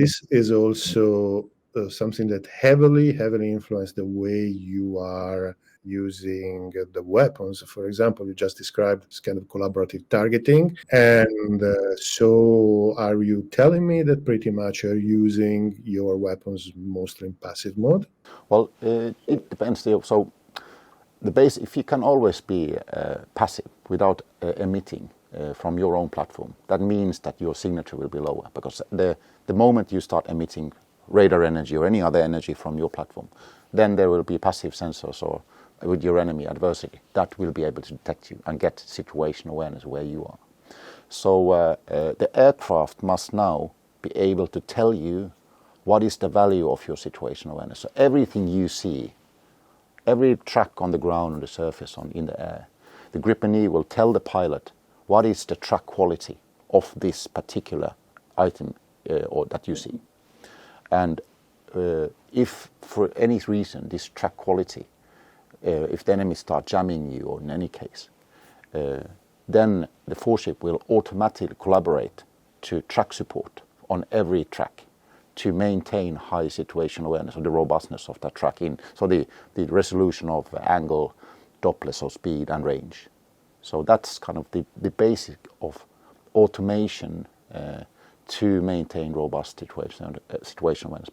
this is also something that heavily influenced the way you are using the weapons. For example, you just described this kind of collaborative targeting. And so are you telling me that pretty much you're using your weapons mostly in passive mode? Well, it depends. So the base, if you can always be passive without emitting from your own platform, that means that your signature will be lower, because the moment you start emitting radar energy or any other energy from your platform, then there will be passive sensors or with your enemy adversary that will be able to detect you and get situation awareness where you are. So the aircraft must now be able to tell you what is the value of your situation awareness. So everything you see, every track on the ground, on the surface, in the air, the Gripen E will tell the pilot what is the track quality of this particular item or that you see. And if for any reason this track quality, if the enemy start jamming you, or in any case, then the foreship will automatically collaborate to track support on every track to maintain high situation awareness of the robustness of that track so the resolution of angle, Doppler, so speed and range. So that's kind of the basic of automation to maintain robust situation awareness.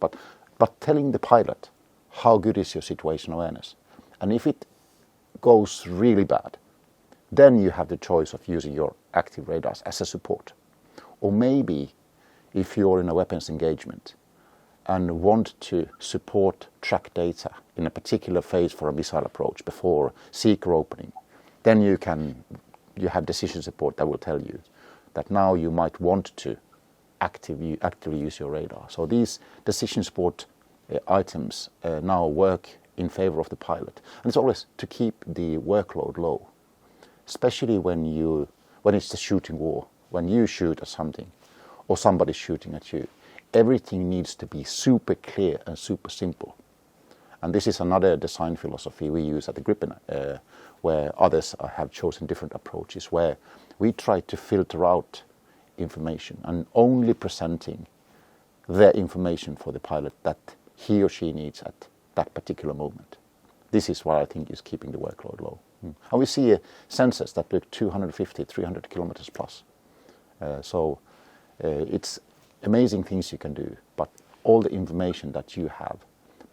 But telling the pilot how good is your situation awareness, and if it goes really bad, then you have the choice of using your active radars as a support. Or maybe if you're in a weapons engagement and want to support track data in a particular phase for a missile approach before seeker opening, then you have decision support that will tell you that now you might want to actively use your radar. So these decision support items now work in favor of the pilot. And it's always to keep the workload low, especially when it's the shooting war, when you shoot at something or somebody's shooting at you. Everything needs to be super clear and super simple. And this is another design philosophy we use at the Gripen, where others have chosen different approaches, where we try to filter out information and only presenting the information for the pilot that he or she needs at that particular moment. This is what I think is keeping the workload low. And we see sensors that look 250, 300 kilometers plus. So it's amazing things you can do, but all the information that you have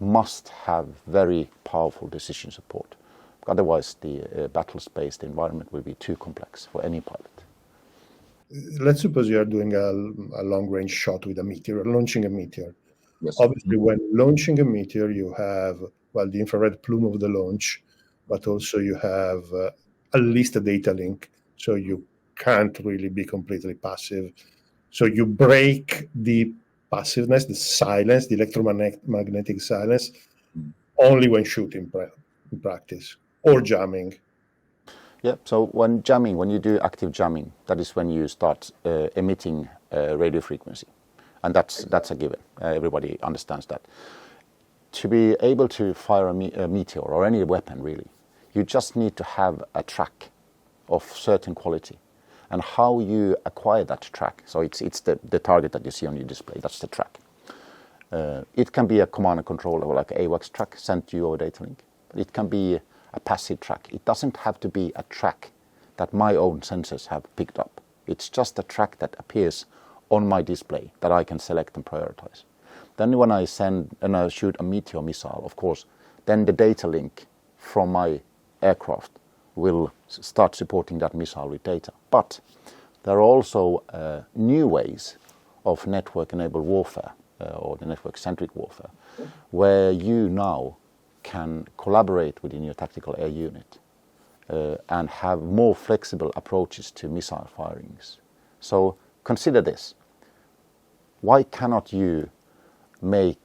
must have very powerful decision support. Otherwise, the battle-spaced environment will be too complex for any pilot. Let's suppose you are doing a long-range shot with a meteor, launching a meteor. Yes. Obviously, when launching a meteor, you have, the infrared plume of the launch, but also you have at least a data link, so you can't really be completely passive. So you break the passiveness, the silence, the electromagnetic silence, only when shooting in practice or jamming. Yeah, so when you do active jamming, that is when you start emitting radio frequency. And that's a given. Everybody understands that. To be able to fire a meteor or any weapon, really, you just need to have a track of certain quality. And how you acquire that track, so it's the target that you see on your display, that's the track. It can be a command and control, like an AWACS track sent to you over data link. It can be a passive track. It doesn't have to be a track that my own sensors have picked up. It's just a track that appears on my display that I can select and prioritize. Then when I shoot a meteor missile, of course, then the data link from my aircraft will start supporting that missile with data. But there are also new ways of network-enabled warfare, or the network-centric warfare, where you now can collaborate within your tactical air unit and have more flexible approaches to missile firings. So consider this. Why cannot you make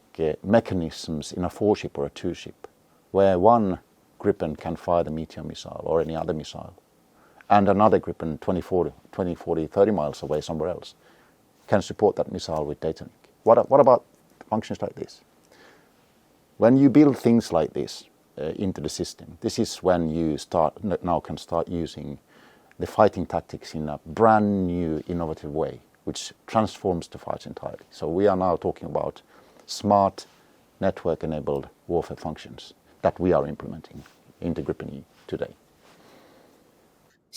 mechanisms in a 4-ship or a 2-ship where one Gripen can fire the Meteor missile or any other missile, and another Gripen 20, 40, 30 miles away somewhere else can support that missile with data link? What about functions like this? When you build things like this into the system, this is when you can start using the fighting tactics in a brand new, innovative way, which transforms the fights entirely. So we are now talking about smart network-enabled warfare functions that we are implementing in the Gripen E today.